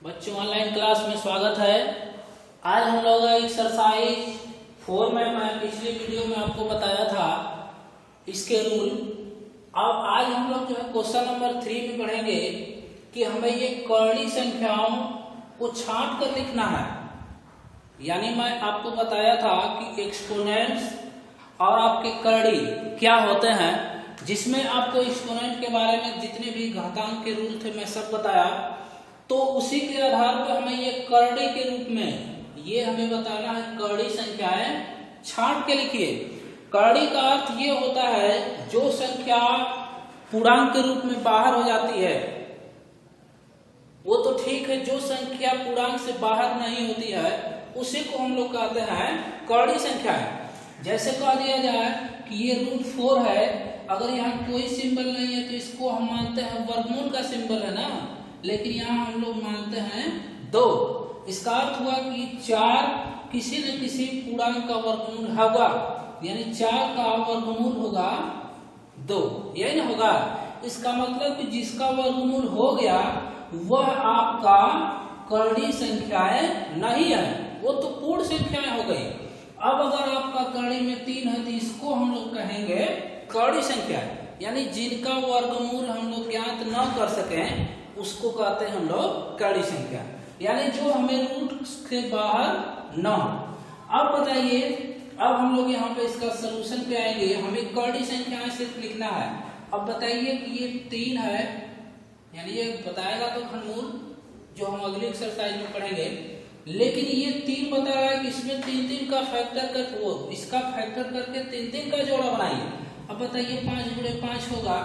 बच्चों online class में स्वागत है। आज हम लोग एक्सरसाइज 4 में मैं पिछली वीडियो में आपको बताया था इसके रूल। अब आज हम लोग जो है क्वेश्चन नंबर 3 में पढ़ेंगे कि हमें ये कर्ली संख्याओं को छांट कर लिखना है। यानी मैं आपको बताया था कि एक्सपोनेंट्स और आपके कर्ली क्या होते हैं, जिसमें आपको एक्सपोनेंट के बारे में जितने भी घातांक के रूल थे मैं सब बताया। तो उसी के आधार पर हमें ये कर्ली के रूप में ये हमें बताना है। कर्ली संख्याएं छांट के लिखिए। कर्ली का अर्थ ये होता है जो संख्या पूर्णांक के रूप में बाहर हो जाती है, वो तो ठीक है। जो संख्या पूर्णांक से बाहर नहीं होती है उसी को हम लोग कहते हैं कर्ली संख्याएं। जैसे कह दिया जाए कि ये √4 है, अगर यहाँ कोई सिंबल नहीं है तो इसको हम मानते हैं वर्गमूल का सिंबल है ना, लेकिन यहाँ हम लोग मानते हैं 2। इसका अर्थ हुआ कि 4 किसी न किसी पूर्णांक का वर्गमूल होगा, यानी 4 का वर्गमूल होगा 2, यही ना होगा। इसका मतलब कि जिसका वर्गमूल हो गया वह आपका कर्ली संख्याएं नहीं है, वो तो पूर्ण संख्याएं हो गई। अब अगर आपका कर्ली में 3 है तो इसको हम लोग कहेंगे कर्ली संख्या, यानी जिनका वर्गमूल हम लोग ज्ञात न कर सकें उसको कहते हैं हम लोग कर्ली संख्या, यानी जो हमें रूट के बाहर न हो। अब बताइए, अब हम लोग यहाँ पे इसका सलूशन पे आएंगे। हमें कर्ली संख्याएं सिर्फ लिखना है। अब बताइए कि ये 3 है, यानी ये बताएगा तो घनमूल जो हम अगली एक्सरसाइज में पढ़ेंगे, लेकिन ये 3 बता रहा है कि इसमें 3 का फैक्टर कर वो इसका फैक्टर करके 3 का जोड़ा बनाइए। अब बताइए 5 गुणे 5 होगा।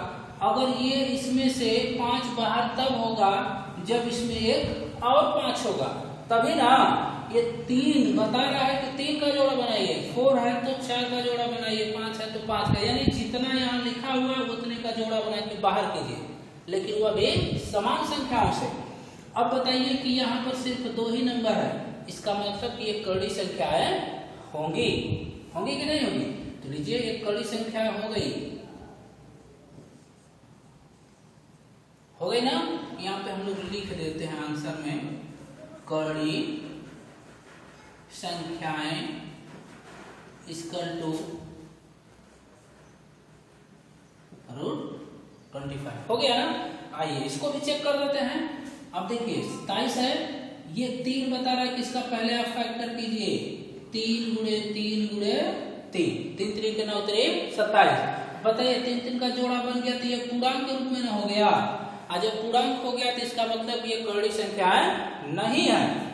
अगर ये इसमें से 5 बाहर तब होगा जब इसमें एक और 5 होगा, तभी ना। ये 3 बता रहा है कि 3 का जोड़ा बनाइए। 4 है तो 4 का जोड़ा बनाइए, 5 है तो 5 का, यानी जितना यहाँ लिखा हुआ है उतने का जोड़ा बना के बाहर कीजिए, लेकिन वह भी समान संख्याओं से। अब बताइए कि यहाँ पर सिर्फ 2 ही नंबर है, इसका मतलब कि ये कर्ली संख्याएं होंगी कि नहीं होगी। तो लीजिए एक कर्ली संख्या हो गई ना। यहाँ पे हम लोग लिख देते हैं आंसर में कर्ली संख्याएं = √25 हो गया ना। आइए इसको भी चेक कर देते हैं। अब देखिए 27 है, ये 3 बता रहा है कि इसका पहले आप फैक्टर कीजिए। 3 गुणे 3 गुणे 3, 3 3 के 9 3 27। बताइए 3 का जोड़ा बन गया तो ये पूर्णांक के रूप में ना हो गया। आज जब पूर्णांक हो गया तो इसका मतलब ये कर्ली संख्याएं नहीं है,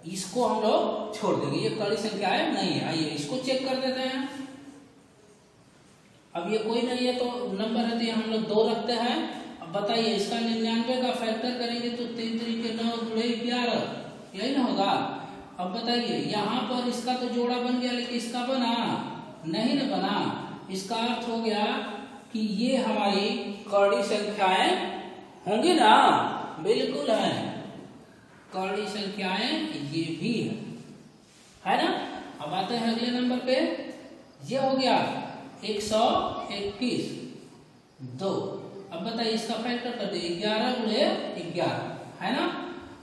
इसको हम लोग छोड़ देंगे, ये कर्ली संख्याएं नहीं है। आइए इसको चेक कर देते हैं। अब ये कोई नहीं है तो नंबर है तो हम लोग 2 रखते हैं। अब बताइए इसका 99 का फैक्टर करेंगे तो 3 3 के 9 गुणे 11, यही ना होगा। अब बताइए यहाँ पर इसका तो जोड़ा बन गया, लेकिन इसका बना नहीं ना बना। इसका अर्थ हो गया कि ये हमारी कर्ली संख्याएं होंगी ना, बिल्कुल है। कर्ली संख्याएं ये भी है ना। अब आते हैं अगले नंबर पे। ये हो गया 121 2। अब बताइए इसका फैक्टर कर दिए 11 गुणे 11 है ना।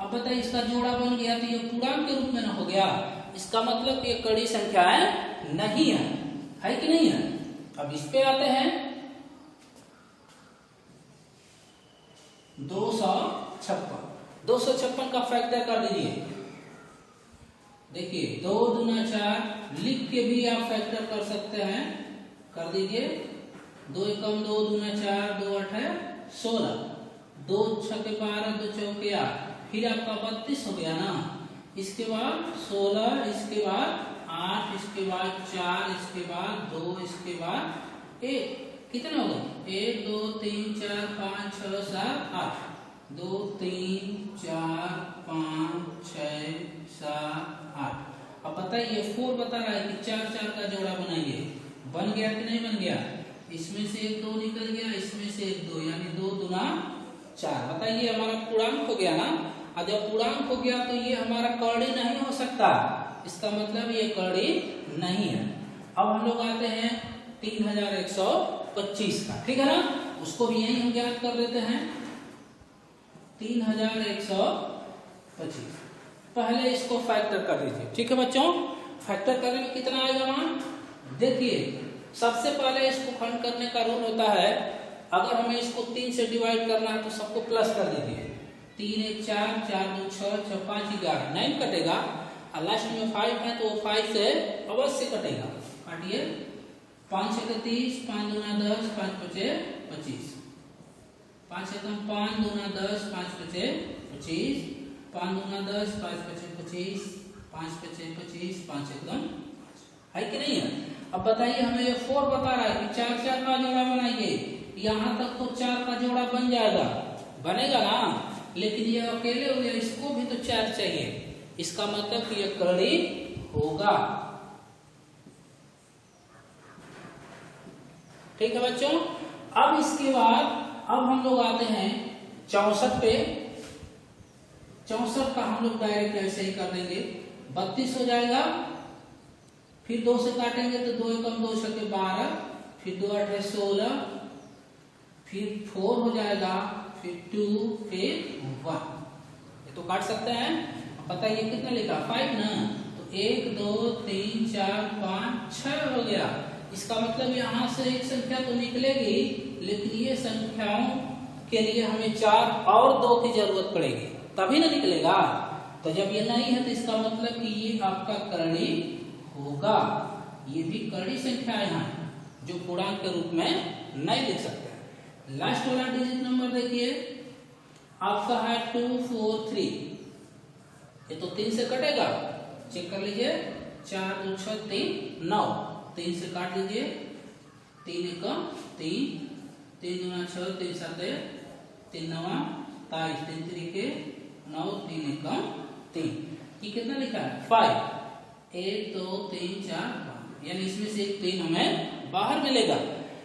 अब बताइए इसका जोड़ा बन गया तो ये पूर्णांक के रूप में ना हो गया, इसका मतलब ये कर्ली संख्याएं नहीं है कि नहीं है। अब इस पे आते हैं 256 का फैक्टर कर दीजिए। देखिए 2 दूना 4 लिख के भी आप फैक्टर कर सकते हैं, कर दीजिए। 2 एकम 2 दूना 4, 2 8 है 16, 2 6 12, 2 चौके 8, फिर आपका 32 हो गया ना। इसके बाद 16, इसके बाद 8, इसके बाद 4, इसके बाद 2, इसके बाद 1, कितना होगा 1 2 3 4 5 6 7 8, 2 3 4 5 6 7 8। अब बताइए 4 बता रहा है कि 4 4 का जोड़ा बनाइए, बन गया कि नहीं बन गया। इसमें से 1 2 निकल गया, इसमें से 1 2, यानी 2 दूना 4। बताइए हमारा पूर्णांक हो गया ना। और जब पूर्णांक हो गया तो ये हमारा कर्ली नहीं हो सकता, इसका मतलब ये कर्ली नहीं है। अब हम लोग आते हैं 3125 का, ठीक है ना। उसको भी यही हम ज्ञात कर देते हैं। 3125। पहले इसको फैक्टर कर दीजिए। ठीक है बच्चों, फैक्टर करने में कितना आएगा वहां देखिए। सबसे पहले इसको खंड करने का रूल होता है, अगर हमें इसको 3 से डिवाइड करना है तो सबको प्लस कर दीजिए। 3 1 4, 4 2 6, 6 5 11, 9 कटेगा और लास्ट में 5 है तो 5 से अवश्य कटेगा। काटिए। 5 6 30, 5 दूना 10, 5 5 25, 5 एकम 5 दूना 10, 5 5 25, 5 दूना 10, 5 5 25, 5 5 25, 5 एकम है कि नहीं है। अब बताइए, हमें ये 4 बता रहा है कि 4 4 का जोड़ा बनाइए। यहाँ तक तो 4 का जोड़ा बन जाएगा, बनेगा ना, लेकिन ये अकेले हो गया, इसको भी तो 4 चाहिए। इसका मतलब कि ये करड़ी होगा। ठीक है बच्चों। अब इसके बाद अब हम लोग आते हैं 64 पे। 64 का हम लोग डायरेक्ट ऐसे ही कर देंगे। 32 हो जाएगा, फिर 2 से काटेंगे तो 2 एकम 2 छके 12, फिर 2 8 16, फिर 4 हो जाएगा, फिर 2, फिर 1। ये तो काट सकते हैं। बताइए कितना लिखा 5 ना, तो 1 2 3 4 5 6 हो गया। इसका मतलब यहाँ से एक संख्या तो निकलेगी, लेकिन ये संख्याओं के लिए हमें 4 और 2 की जरूरत पड़ेगी, तभी ना निकलेगा। तो जब ये नहीं है तो इसका मतलब कि ये आपका करड़ी होगा। ये भी करड़ी संख्याएं हैं जो पूर्णांक के रूप में नहीं लिख सकते। लास्ट वाला डिजिट नंबर देखिए, आपका है 2 4 3। ये तो 3 से कटेगा, चेक कर लीजिए। 4 2 6 3 9, 3 से काट लीजिए। 3 एकम 3, 3 दूना 6, 3 7 3 9 23, 3 3 9, 3 एकम 3। ये कितना लिखा है 5। 1 2 3 4 5, यानी इसमें से एक 3 हमें बाहर मिलेगा।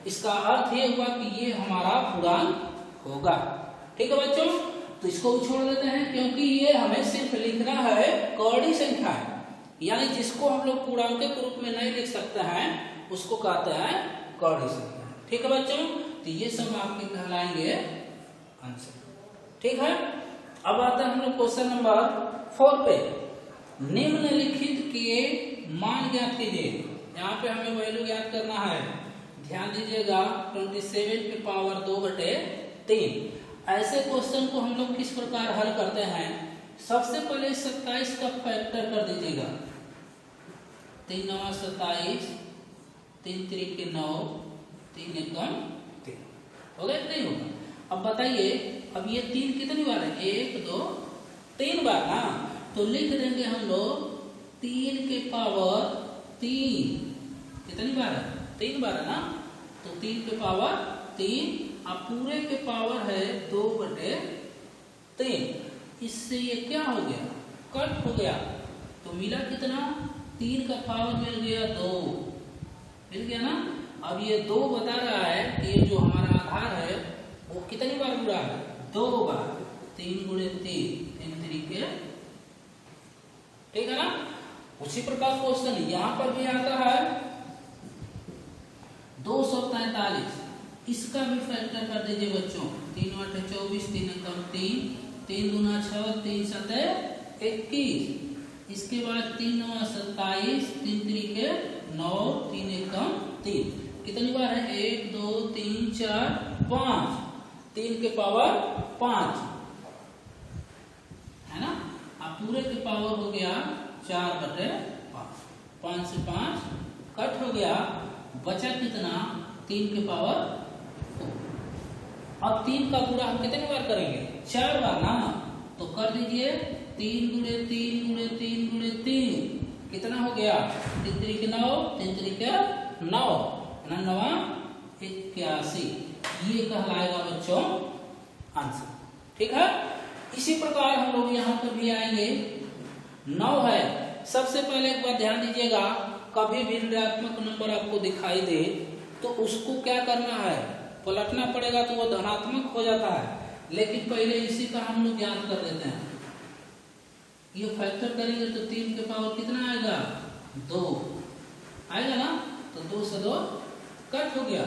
इसका अर्थ ये हुआ कि ये हमारा पूर्णांक होगा। ठीक है बच्चों, तो इसको भी छोड़ देते हैं, क्योंकि ये हमें सिर्फ लिखना है कौड़ी संख्या है, यानी जिसको हम लोग पूर्णांक के रूप में नहीं लिख सकते हैं उसको कहते हैं कौड़ी संख्या। ठीक है बच्चों, तो ये सब आपके कहलाएंगे आंसर। ठीक है, अब आता है हम लोग क्वेश्चन नंबर 4 पे। निम्नलिखित के मान ज्ञात कीजिए। यहाँ पे हमें वैल्यू ज्ञात करना है। ध्यान दीजिएगा, 27 के पावर 2/3। ऐसे क्वेश्चन को हम लोग किस प्रकार हल करते हैं। सबसे पहले 27 का फैक्टर कर दीजिएगा। 3 9 27, 3 3 9, 3 एकम 3 हो गया कि नहीं होगा। अब बताइए, अब ये 3 कितनी बार है, 1 2 3 बार ना, तो लिख देंगे हम लोग 3 के पावर 3। कितनी बार है, 3 बार है ना, तो 3 के पावर 3, अब पूरे के पावर है 2/3। इससे ये क्या हो गया, कट हो गया, तो मिला कितना, 3 का पावर मिल गया 2, मिल गया ना। अब ये 2 बता रहा है कि ये जो हमारा आधार है वो कितनी बार जुड़ा है, 2 बार। 3 × 3, 3 3 ठीक है ना। उसी प्रकार क्वेश्चन यहाँ पर भी आता है 243। इसका भी फैक्टर कर दीजिए बच्चों। 3 8 24, 3 एकम 3, 3 दूना 6, 3 7 21। इसके बाद 3 9 27, 3 3 9, 3 एकम 3। कितनी बार है, 1 2 3 4 5, 3 के पावर 5 है ना। अब पूरे के पावर हो गया 4/5। 5 से 5 कट हो गया, बचा कितना, 3 के पावर। अब 3 का गुणा हम कितनी बार करेंगे, 4 बार ना, तो कर दीजिए 3 × 3 × 3 × 3। कितना हो गया, 3 3 9, 3 3 9, 9 81। ये कहलाएगा बच्चों आंसर। ठीक है, इसी प्रकार हम लोग यहाँ पर भी आएंगे। 9 है। सबसे पहले एक बार ध्यान दीजिएगा, कभी भी ऋणात्मक नंबर आपको दिखाई दे तो उसको क्या करना है, पलटना पड़ेगा, तो वो धनात्मक हो जाता है। लेकिन पहले इसी का हम लोग ज्ञात कर देते हैं। ये फैक्टर करेंगे तो 3 के पावर कितना आएगा, 2 आएगा ना, तो 2 से 2 कट हो गया,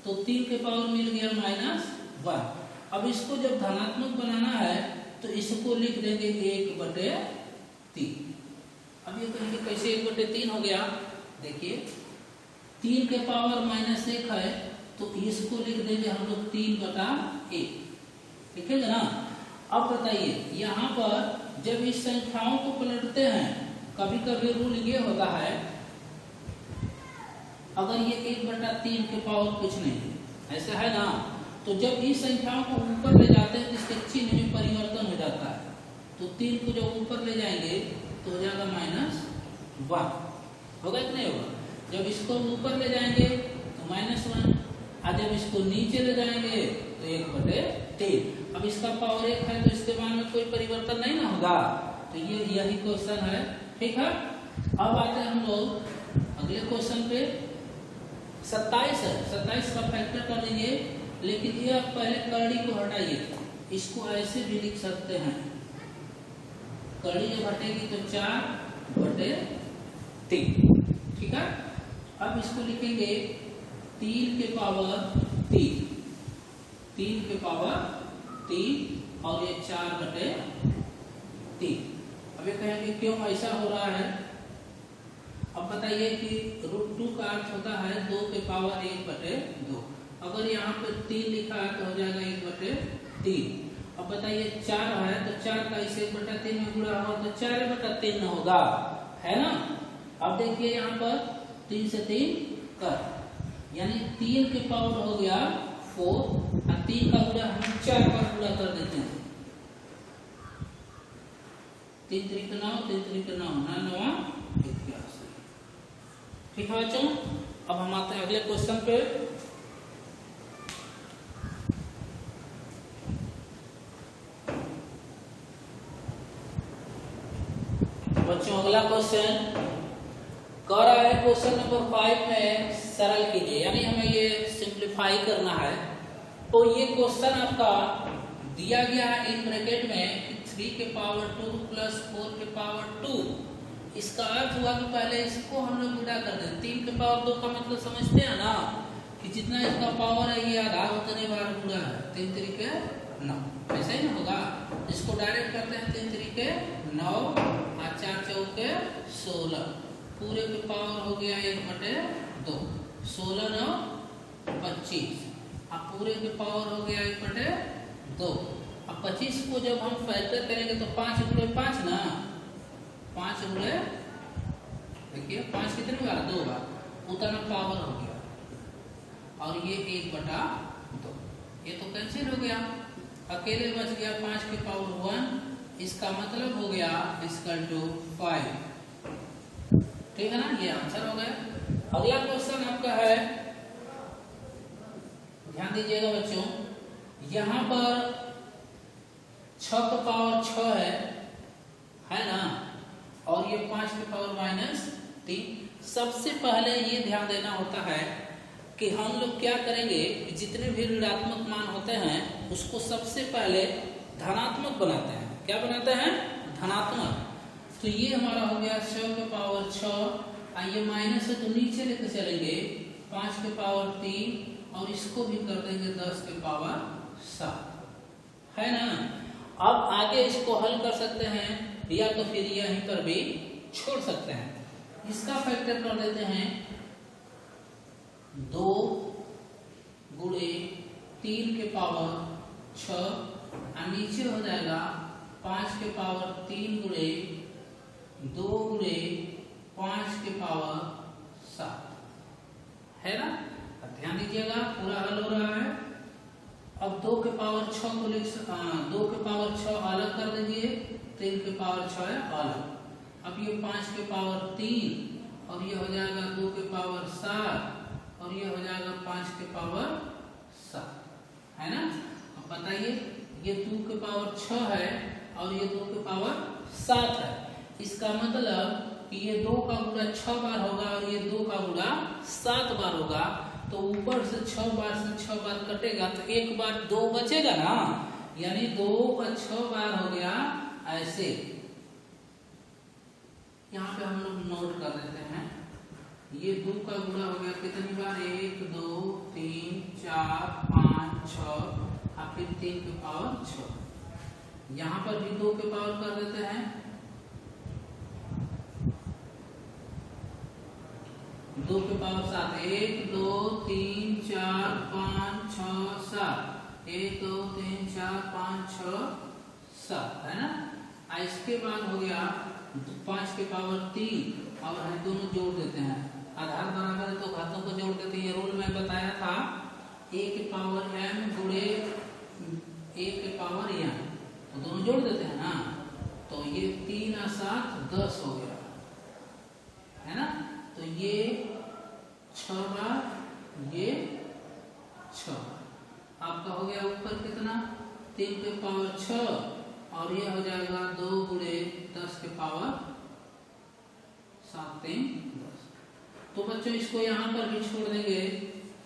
तो 3 के पावर मिल गया -1। अब इसको जब धनात्मक बनाना है तो इसको लिख देंगे 1/3। अब ये कहेंगे कैसे 1/3 हो गया, देखिए 3 के पावर -1 है तो इसको लिख देंगे हम लोग 3/1, ठीक है ना। अब बताइए यहाँ पर जब इस संख्याओं को पलटते हैं, कभी कभी रूल ये होता है, अगर ये 1/3 के पावर कुछ नहीं है, ऐसा है ना, तो जब इस संख्याओं को ऊपर ले जाते हैं तो इसके चिन्ह में परिवर्तन हो जाता है। तो 3 को जब ऊपर ले जाएंगे तो हो जाएगा -1, होगा कि नहीं होगा। जब इसको ऊपर ले जाएंगे तो -1, और जब इसको नीचे ले जाएंगे तो 1/3। अब इसका पावर 1 है तो इसके मान में कोई परिवर्तन नहीं ना होगा। तो ये यही क्वेश्चन है, ठीक है। अब आते हैं हम लोग अगले क्वेश्चन पे। 27 है, 27 का फैक्टर कर देंगे, लेकिन ये आप पहले कड़ी को हटाइए, इसको ऐसे भी लिख सकते हैं, कड़ी जब हटेगी तो 4/3, ठीक है। अब इसको लिखेंगे 3 के पावर 3, 3 के पावर 3 और ये 4/3। अब ये कहेंगे क्यों ऐसा हो रहा है। अब बताइए कि √2 का अर्थ होता है 2 के पावर 1/2। अगर यहाँ पे 3 लिखा है तो हो जाएगा 1/3। अब बताइए 4 है तो 4 का इस 1/3 में गुणा होगा तो 4/3 होगा, है ना। अब देखिए यहाँ पर 3 से 3 कर, यानी 3 के पावर हो गया 4 और 3 का गुणा हम 4 बार गुणा कर देते हैं। 3 3 9, 3 3 9, 9 81, ठीक है बच्चों। अब हम आते हैं अगले क्वेश्चन पे। बच्चों अगला क्वेश्चन कह रहा है, क्वेश्चन नंबर 5 में सरल कीजिए, यानी हमें ये सिंप्लीफाई करना है। तो ये क्वेश्चन आपका दिया गया है इन ब्रैकेट में 3 के पावर 2 प्लस 4 के पावर 2। इसका अर्थ हुआ कि पहले इसको हम लोग गुणा कर दें। 3 के पावर 2 का मतलब समझते हैं ना, कि जितना इसका पावर है ये आधा उतने बार गुणा है। 3 3 9, ऐसा ही ना होगा। इसको डायरेक्ट करते हैं 3 3 9 और 4 4 16, पूरे के पावर हो गया 1/2, 16 9 25, अब पूरे के पावर हो गया 1/2। अब 25 को जब हम फैक्टर करेंगे तो 5 गुणे 5 ना, 5 गुणे, देखिए 5 कितने बार, 2 बार, उतना पावर हो गया। और ये 1/2, ये तो कैंसिल हो गया, अकेले बच गया 5 के पावर 1। इसका मतलब हो गया इक्वल टू 5, ठीक है ना। ये आंसर हो गया। अगला क्वेश्चन आपका है, ध्यान दीजिएगा बच्चों, यहाँ पर 6 का पावर 6 है ना, और ये 5 के पावर -3। सबसे पहले ये ध्यान देना होता है कि हम लोग क्या करेंगे, जितने भी ऋणात्मक मान होते हैं उसको सबसे पहले धनात्मक बनाते हैं। क्या बनाते हैं? धनात्मक। तो ये हमारा हो गया 6 के पावर 6, ये माइनस है तो नीचे लेकर चलेंगे 5 के पावर 3 और इसको भी कर देंगे 10 के पावर 7, है ना। अब आगे इसको हल कर सकते हैं या तो फिर यहीं पर भी छोड़ सकते हैं। इसका फैक्टर कर देते हैं 2 गुणे 3 के पावर 6 और नीचे हो जाएगा 5 के पावर 3 गुणे 2 गुणे 5 के पावर 7, है ना। ध्यान दीजिएगा पूरा हल हो रहा है। अब 2 के पावर 6 को 2 के पावर 6 अलग कर देंगे, 3 के पावर 6 है अलग। अब ये 5 के पावर 3 और ये हो जाएगा 2 के पावर 7 और ये हो जाएगा 5 के पावर 7, है ना। अब बताइए ये 2 के पावर 6 है और ये 2 के पावर 7 है। इसका मतलब कि ये 2 का गुणा 6 बार होगा और ये 2 का गुणा 7 बार होगा। तो ऊपर से 6 बार से 6 बार कटेगा तो एक बार 2 बचेगा ना, यानी 2 का 6 बार हो गया ऐसे। यहाँ पे हम लोग नोट कर देते हैं, ये 2 का गुणा हो गया कितनी बार, 1 2 3 4 5 6 और फिर 3 के पावर 6, यहाँ पर भी 2 के पावर कर देते हैं, 2 के पावर 7, 1 2 3 4 5 6 7, 1 2 3 4 5 6 7 है ना। इसके बाद हो गया 5 के पावर 3, अब हम दोनों जोड़ देते हैं, आधार बराबर है तो घातों को जोड़ देते हैं। ये रूल मैं बताया था, a के पावर m गुणे a के पावर m, तो दोनों जोड़ देते हैं ना, तो ये 3 और 7 10 हो गया है ना। तो ये 6 बार ये 6, आपका हो गया ऊपर कितना 3 के पावर 6, और ये हो जाएगा 2 गुणे 10 के पावर 7 3 10। तो बच्चों इसको यहाँ पर भी छोड़ देंगे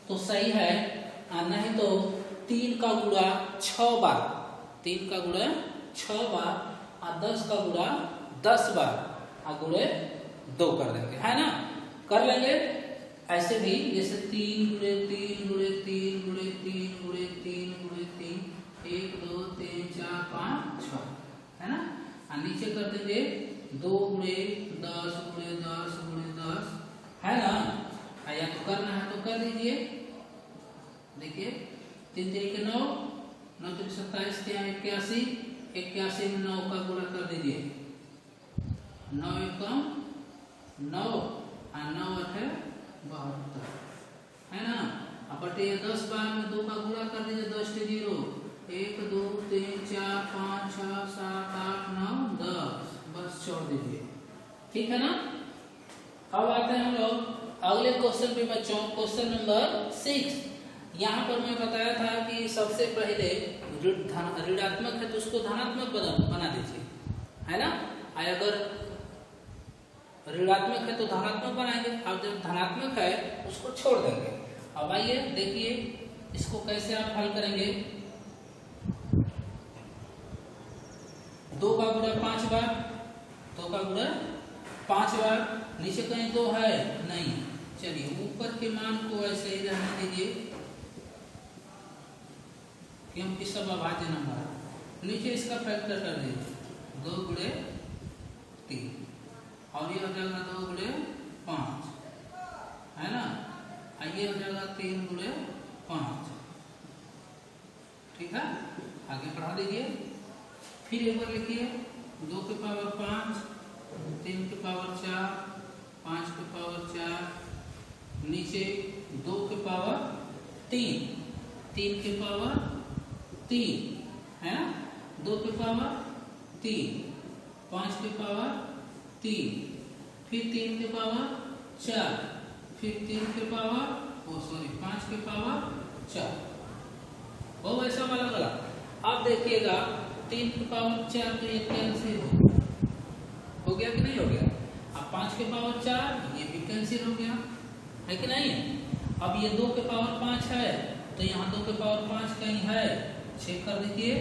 तो सही है, नहीं तो 3 का गुणा 6 बार, 3 का गुणा 6 बार और 10 का गुणा 10 बार और गुणे 2 कर देंगे, है ना। कर लेंगे ऐसे भी, जैसे 3 गुणे 3 गुणे 3 गुणे 3 गुणे 3 गुणे 3, 1 2 3 4 5 6 है ना। और नीचे कर देंगे 2 गुणे 10 गुणे 10 गुणे 10 है ना। या तो करना है तो कर दीजिए, देखिए 3 3 के 9, 9 3 27 के 81, 81 में 9 का गुणा कर दीजिए, 9 एकम 9 और 9 8 72 है ना। अब बटे 10 बार में 2 का गुणा कर दीजिए, 10 के 0, 1 2 3 4 5 6 7 8 9 10, बस छोड़ दीजिए, ठीक है ना। अब आते हैं हम लोग अगले क्वेश्चन पे बच्चों, क्वेश्चन नंबर 6। यहाँ पर मैं बताया था कि सबसे पहले ऋणात्मक है तो उसको धनात्मक बना दीजिए, है ना। अगर ऋणात्मक है तो धनात्मक बनाएंगे, अब जब धनात्मक है उसको छोड़ देंगे। अब आइए देखिए इसको कैसे आप हल करेंगे। 2 का गुणा 5 बार, 2 का गुणा 5 बार, नीचे कहीं 2 है नहीं, चलिए ऊपर के मान को ऐसे ही रहने दीजिए क्योंकि सब अभाज्य नंबर है। नीचे इसका फैक्टर कर दीजिए, 2 गुणे 3 और ये हो जाएगा 2 गुणे 5 है ना। ये हो जाएगा 3 गुणे 5, ठीक है। आगे बढ़ा दीजिए, फिर एक बार लिखिए 2 के पावर 5, 3 के पावर 4, 5 के पावर 4, नीचे 2 के पावर 3, 3 के पावर 3 है ना, 2 के पावर 3, 5 के पावर 3, फिर 3 के पावर 4, फिर 3 के पावर 5 के पावर 4, वो वैसा वाला गला। अब देखिएगा 3 के पावर 4 तो ये कैंसिल हो गया कि नहीं हो गया। अब 5 के पावर 4 ये भी कैंसिल हो गया, है कि नहीं। अब ये 2 के पावर 5 है तो यहाँ 2 के पावर 5 कहीं है, चेक कर दीजिए,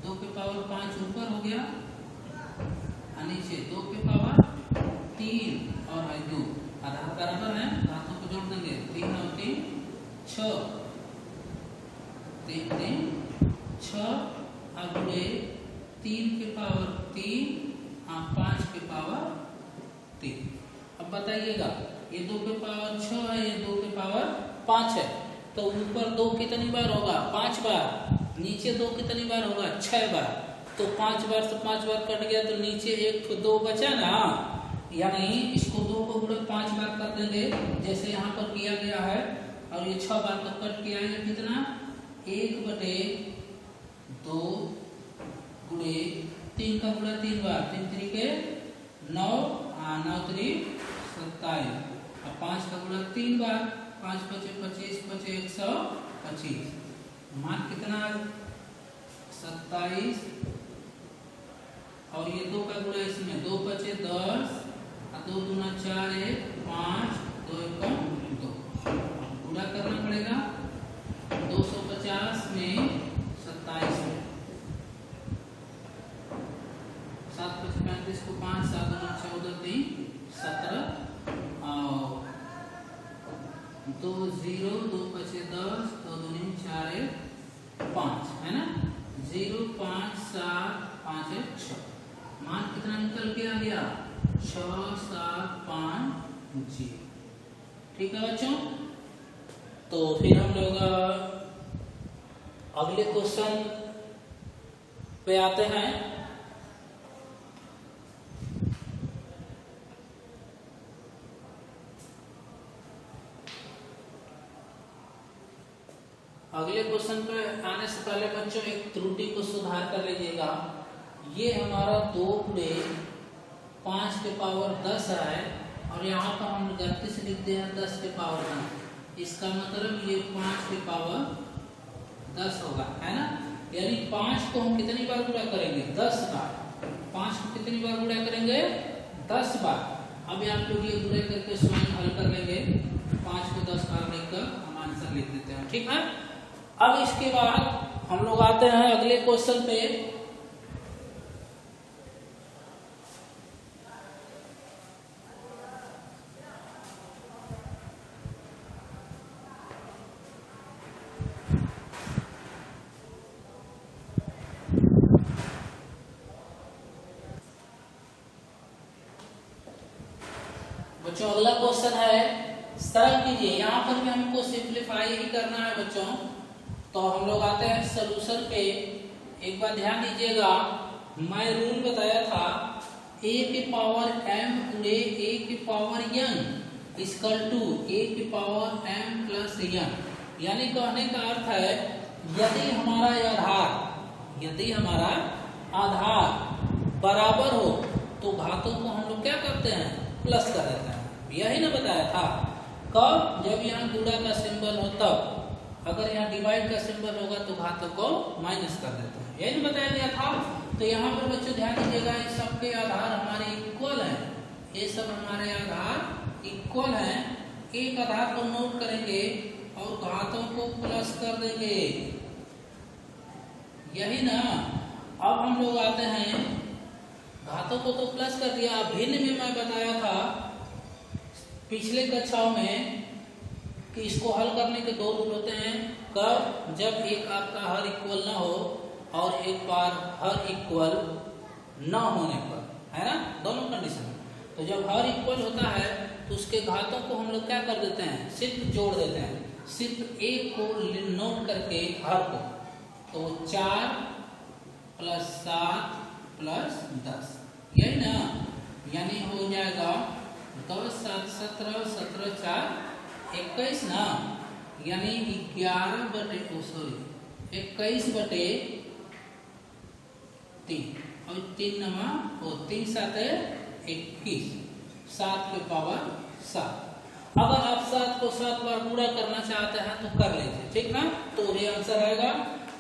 2 के पावर 5 ऊपर हो गया और नीचे 2 के पावर 3 और 2, आधार बराबर है, हाथों को जोड़ देंगे, 3 और 3 6, 3 3 6 और गुणे 3 के पावर 3 और 5 के पावर 3। अब बताइएगा ये 2 के पावर 6 है, ये 2 के पावर 5 है, तो ऊपर 2 कितनी बार होगा 5 बार, नीचे 2 कितनी बार होगा 6 बार, तो 5 बार से 5 बार कट गया तो नीचे 1 तो 2 बचा ना, यानी इसको 2 को गुणे 5 बार कर देंगे जैसे यहाँ पर किया गया है, और ये 6 बार तो कट किया है कितना 1 बटे 2 गुणे 3 का गुणा 3 बार, 3 3 के 9 9 3 27, अब 5 का गुणा 3 बार, 5 5 25 25 125, मान कितना 27, और ये 2 का गुणा इसमें 2 5 10 और 2 दूना 4 1 5 2 1 2, गुणा करना पड़ेगा 250 में 27 में, 7 5 35 को 5 7 2 14 3 17 और 2 0 2 5 10 2 2 4 1 5 है ना, 0.57516 मान कितना निकल के आ गया 6750। ठीक है बच्चों, तो फिर हम लोग अगले क्वेश्चन पे आते हैं। अगले क्वेश्चन पे आने से पहले बच्चों एक त्रुटि को सुधार कर लीजिएगा। ये हमारा 2 गुणे 5 के पावर 10 है और यहाँ पर हम गलती से लिख दिया 10 के पावर 9। इसका मतलब ये 5 के पावर 10 होगा, है ना। यानी 5 को हम कितनी बार गुणा करेंगे 10 बार। 5 को कितनी बार गुणा करेंगे 10 बार। अब आप लोग ये गुणा करके स्वयं हल कर लेंगे। 5 को 10 बार लिखकर हम आंसर लिख देते हैं। ठीक है, अब इसके बाद हम लोग आते हैं अगले क्वेश्चन पे। बच्चों अगला क्वेश्चन है, सरल कीजिए। यहाँ पर भी हमको सिंप्लीफाई ही करना है बच्चों। तो हम लोग आते हैं सॉल्यूशन पे। एक बार ध्यान दीजिएगा, मैं रूल बताया था a के पावर m गुणे a के power n equal to a के पावर m प्लस n। यानी कहने का अर्थ है यदि हमारा आधार बराबर हो तो घातों को हम लोग क्या करते हैं प्लस कर देते हैं। यही ना बताया था। कब? जब यहाँ गुणा का सिंबल हो तब। अगर यहाँ डिवाइड का सिंबल होगा तो घातों को माइनस कर देते हैं। यही बताया गया था। तो यहाँ पर बच्चों ध्यान दीजिएगा, ये सबके आधार हमारे इक्वल हैं। ये सब हमारे आधार इक्वल हैं। एक आधार को नोट करेंगे और घातों को प्लस कर देंगे। यही ना। अब हम लोग आते हैं, घातों को तो प्लस कर दिया। भिन्न में मैं बताया था पिछले कक्षाओं में कि इसको हल करने के 2 रूल होते हैं। कब? जब एक आपका हर इक्वल ना हो और एक बार हर इक्वल ना होने पर, है ना, दोनों कंडीशन। तो जब हर इक्वल होता है तो उसके घातों को हम लोग क्या कर देते हैं सिर्फ जोड़ देते हैं। सिर्फ एक को नोट करके हर को, तो 4 + 7 + 10, यही ना। यानी हो जाएगा 10 × 7 = 17, 17 × 4 = 21 ना। यानी 21/3 और 3 नमा और 3 × 7 = 21, 7 के पावर 7। अगर आप 7 को 7 बार गुणा करना चाहते हैं तो कर लीजिए। ठीक ना, तो ये आंसर आएगा।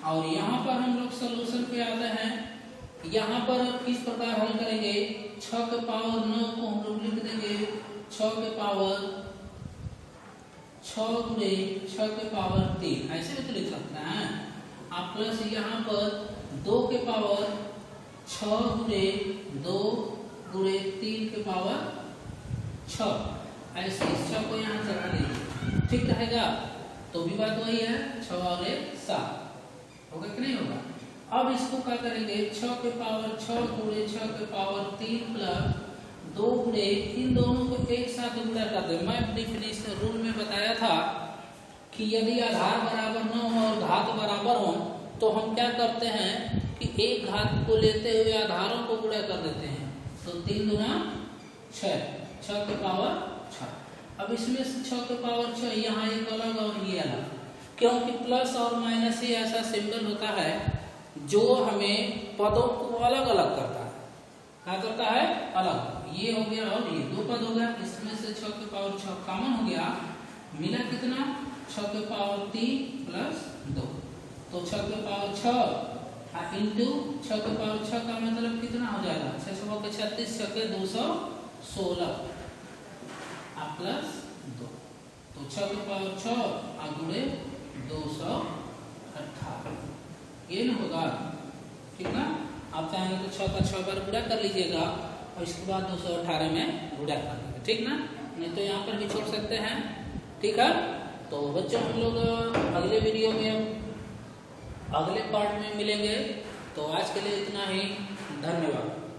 और यहाँ पर हम लोग सोल्यूशन पे आते हैं। यहाँ पर किस प्रकार हल करेंगे, 6 के पावर 9 को हम लोग लिख देंगे 6 के पावर 6 गुणे 6 के पावर 3, ऐसे भी तो लिख सकते हैं आप। प्लस यहाँ पर 2 के पावर 6 गुणे 2 गुणे 3 के पावर 6, ऐसे 6 को यहाँ चढ़ा दीजिए। ठीक रहेगा। तो भी बात वही है, 6 और 1 7 होगा कि नहीं होगा। अब इसको क्या करेंगे, 6 के पावर 6 गुणे 6 के पावर 3 प्लस 2 गुणे, इन दोनों को एक साथ गुणा कर दे। मैं डिफिनेशन रूल में बताया था कि यदि आधार बराबर न हो और घात बराबर हो तो हम क्या करते हैं कि एक घात को लेते हुए आधारों को गुणा कर देते हैं। तो 3 दूना 6, 6 के पावर 6। अब इसमें 6 के पावर 6 यहाँ एक अलग और ये अलग, क्योंकि प्लस और माइनस ही ऐसा सिंबल होता है जो हमें पदों को अलग अलग करता है। क्या करता है? अलग। ये हो गया और ये 2 पद हो गया। इसमें से 6 के पावर 6 कॉमन हो गया, मिला कितना 6 के पावर 3 प्लस 2, तो 6 के पावर 6 इंटू 6 के पावर 6 का मतलब कितना हो जाएगा 6 के 36, 6 के 216 प्लस 2, तो 6 के पावर 6 गुणे 218, ये ना होगा। ठीक ना। आप चाहेंगे तो 6 का 6 बार गुणा कर लीजिएगा और इसके बाद 218 में गुणा कर लीजिएगा। ठीक ना, नहीं तो यहाँ पर भी छोड़ सकते हैं। ठीक है। तो बच्चों हम लोग अगले वीडियो में अगले पार्ट में मिलेंगे। तो आज के लिए इतना ही, धन्यवाद।